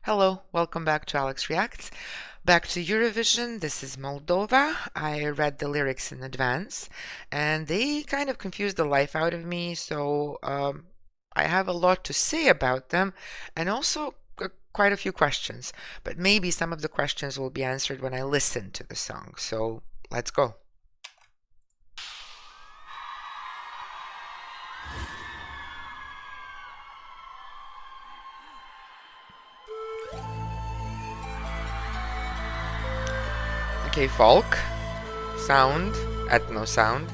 Hello, welcome back to Alex Reacts. Back to Eurovision. This is Moldova. I read the lyrics in advance and they kind of confused the life out of me, so I have a lot to say about them and also quite a few questions. But maybe some of the questions will be answered when I listen to the song. So let's go. Okay, folk, sound, ethno sound.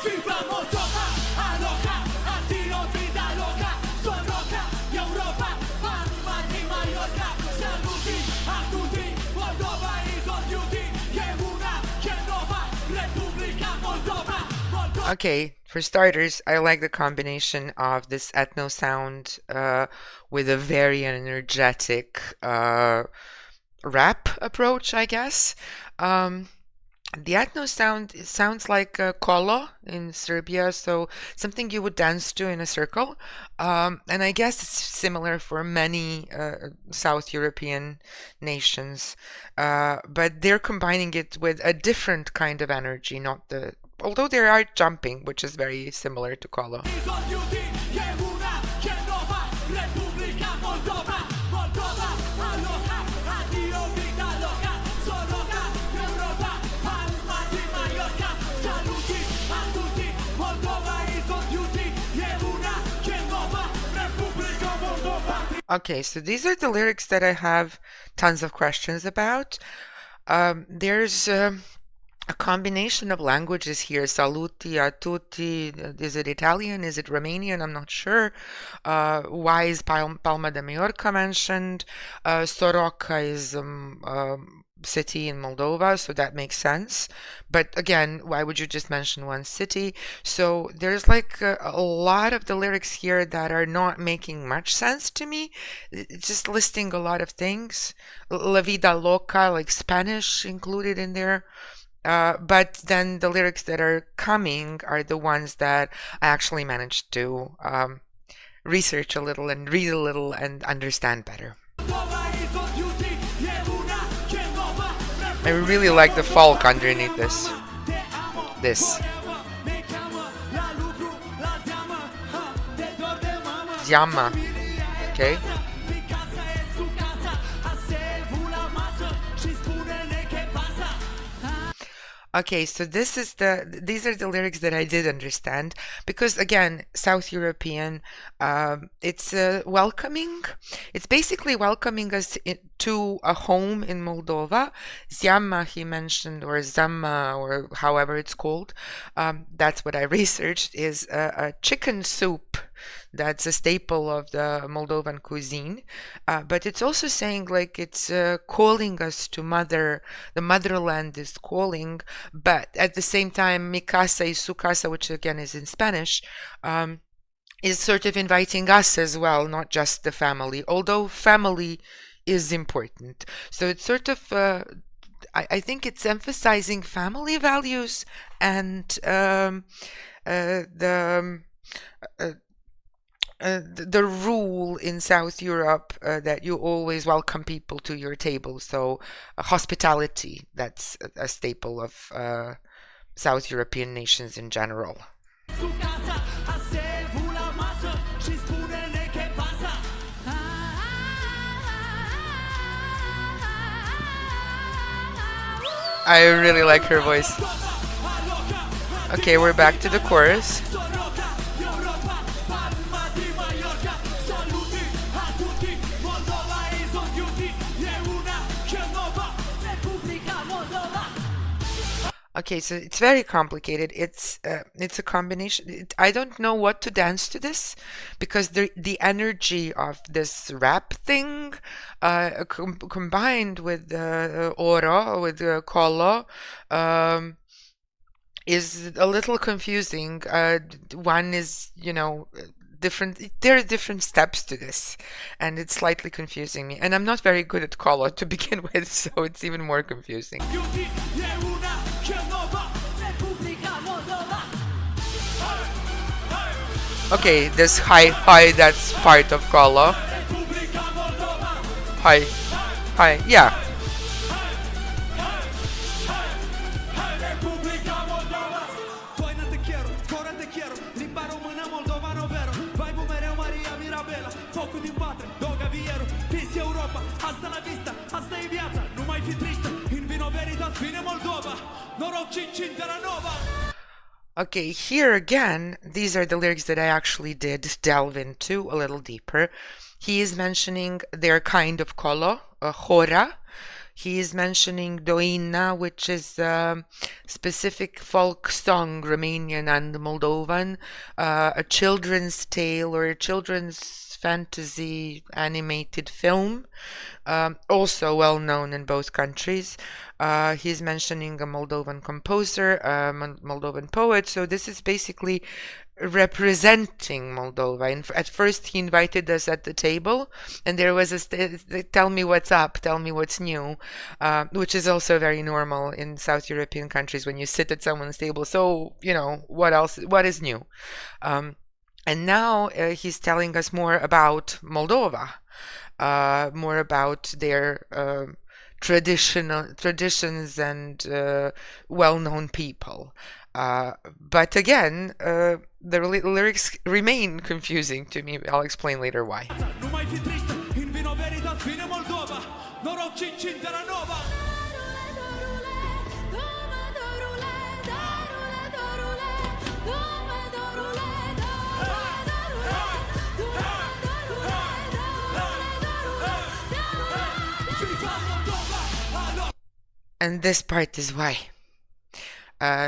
Viva Moldova, aloca, addio vida loca, sono roca, Europa, Palma di Mallorca, saluti a tutti, Moldova is on duty, Yemuna, Genova, Republica Moldova, Moldova. Okay, for starters, I like the combination of this ethno sound with a very energetic rap approach, I guess. The ethno sound, it sounds like kolo in Serbia, so something you would dance to in a circle. And I guess it's similar for many South European nations, but they're combining it with a different kind of energy, not the although they are jumping, which is very similar to kolo. Is on duty, Yemuna, Genova, Republica Moldova, Moldova, aloca, addio vida loca, sono roca, Europa, Palma di Mallorca, saluti a tutti, Moldova is on duty, Yemuna, Genova, Republica Moldova. Okay, so these are the lyrics that I have tons of questions about. There's a combination of languages here. Saluti a tutti. Is it Italian? Is it Romanian? I'm not sure. Why is Palma de Mallorca mentioned? Soroca is city in Moldova, so that makes sense. But again, why would you just mention one city? So there's like a lot of the lyrics here that are not making much sense to me. It's just listing a lot of things. La vida loca, like Spanish included in there. But then the lyrics that are coming are the ones that I actually managed to research a little and read a little and understand better. I really like the folk underneath this. Ziama. Okay. Okay, so these are the lyrics that I did understand because again, South European, it's welcoming. It's basically welcoming us to a home in Moldova. Ziama he mentioned, or Zama, or however it's called. That's what I researched, is a chicken soup. That's a staple of the Moldovan cuisine, but it's also saying like it's calling us to mother. The motherland is calling, but at the same time, mi casa y su casa, which again is in Spanish, is sort of inviting us as well, not just the family, although family is important. So it's sort of I think it's emphasizing family values and the rule in South Europe that you always welcome people to your table. So hospitality, that's a staple of South European nations in general. I really like her voice. Okay, we're back to the chorus. Okay, so it's very complicated. It's a combination. I don't know what to dance to this because the energy of this rap thing combined with oro, with kolo, is a little confusing. One is, different. There are different steps to this, and it's slightly confusing me. And I'm not very good at kolo to begin with, so it's even more confusing. Okay, this hi, that's part of Kolo. Hi, hi, yeah. Coina te quiero, cora te quiero, limba română moldovană vero. Vibe mereu Maria Mirabela, focul din patre, doga vieru. Peace Europa, hasta la vista, asta e viața. Nu mai fi tristă, in vino veritas, vine Moldova. Noroc cincin terra nova. Okay, here again, these are the lyrics that I actually did delve into a little deeper. He is mentioning their kind of kolo, hora. He is mentioning doina, which is a specific folk song, Romanian and Moldovan, a children's tale or a children's fantasy animated film, also well known in both countries. He's mentioning a Moldovan composer, a Moldovan poet. So this is basically representing Moldova. At first, he invited us at the table, and there was tell me what's up, tell me what's new, which is also very normal in South European countries when you sit at someone's table. So, what else? What is new? And now he's telling us more about Moldova, more about their traditions and well-known people. But again, the lyrics remain confusing to me. I'll explain later why. Nu mai fi tristă, in vino veritas, vine Moldova. Noroc cincin terra nova. And this part is why.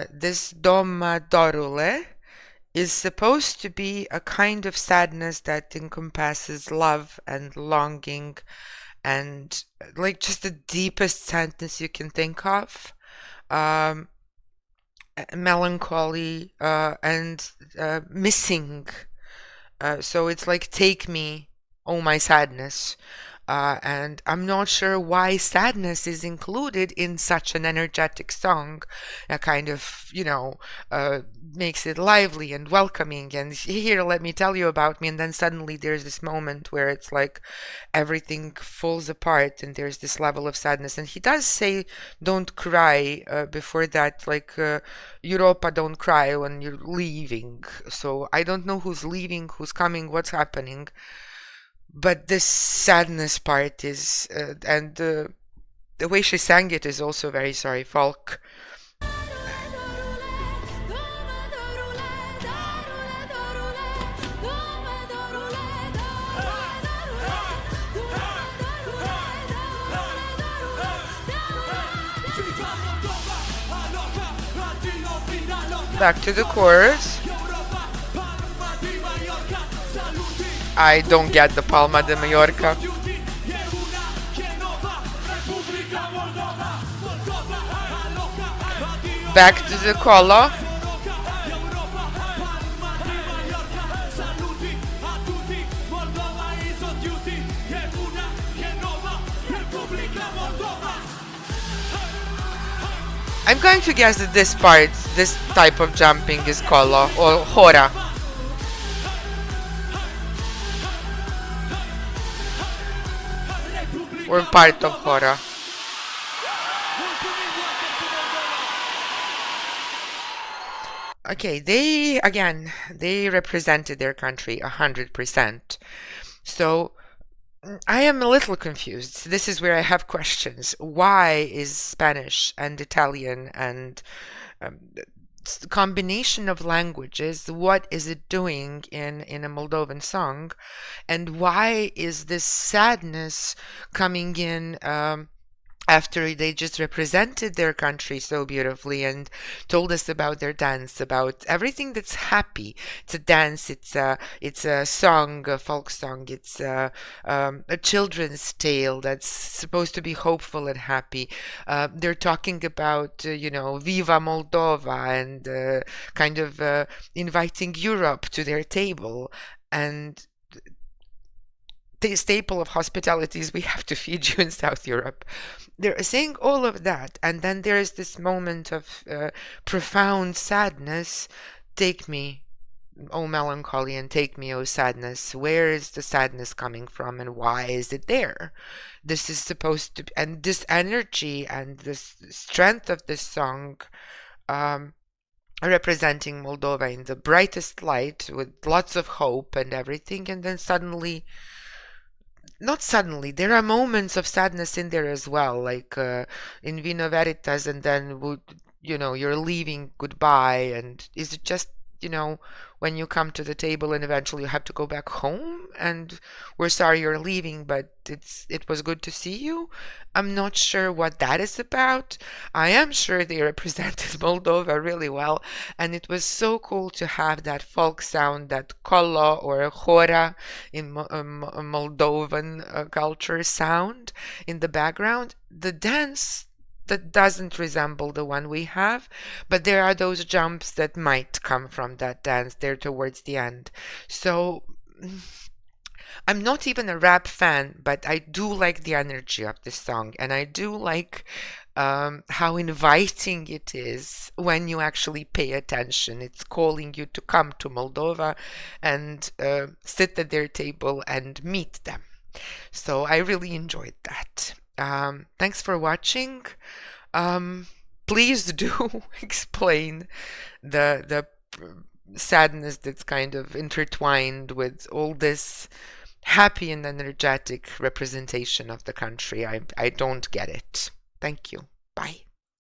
This Doma Dorule is supposed to be a kind of sadness that encompasses love and longing and like just the deepest sadness you can think of. Melancholy and missing. So it's like, take me, oh my sadness. And I'm not sure why sadness is included in such an energetic song. That kind of, makes it lively and welcoming. And here, let me tell you about me. And then suddenly there's this moment where it's like everything falls apart and there's this level of sadness. And he does say, don't cry before that, like, Europa, don't cry when you're leaving. So I don't know who's leaving, who's coming, what's happening. But this sadness part is, and the way she sang it is also very folk. Back to the chorus. I don't get the Palma de Mallorca. Back to the Colo. I'm going to guess that this part, this type of jumping is Colo or Hora. Or part of Hora. Okay, they represented their country 100%. So I am a little confused. This is where I have questions. Why is Spanish and Italian and combination of languages, what is it doing in a Moldovan song? And why is this sadness coming in after they just represented their country so beautifully and told us about their dance, about everything that's happy? It's a dance, it's a song, a folk song, it's a children's tale that's supposed to be hopeful and happy. They're talking about, Viva Moldova and kind of inviting Europe to their table. And the staple of hospitality is we have to feed you in South Europe. They're saying all of that, and then there's this moment of profound sadness. Take me, oh melancholy and take me, oh sadness, where is the sadness coming from and why is it there? This is supposed to, and this energy and this strength of this song, um, representing Moldova in the brightest light with lots of hope and everything, and then suddenly, not suddenly, there are moments of sadness in there as well, like in Vino Veritas, and then you're leaving goodbye, and is it just, when you come to the table and eventually you have to go back home, and we're sorry you're leaving, but it was good to see you. I'm not sure what that is about. I am sure they represented Moldova really well, and it was so cool to have that folk sound, that kolo or hora in Moldovan culture sound in the background. The dance that doesn't resemble the one we have, but there are those jumps that might come from that dance there towards the end. So I'm not even a rap fan, but I do like the energy of this song, and I do like how inviting it is when you actually pay attention. It's calling you to come to Moldova and sit at their table and meet them. So I really enjoyed that. Thanks for watching. Um, Please do explain the sadness that's kind of intertwined with all this happy and energetic representation of the country. I don't get it. Thank you. Bye.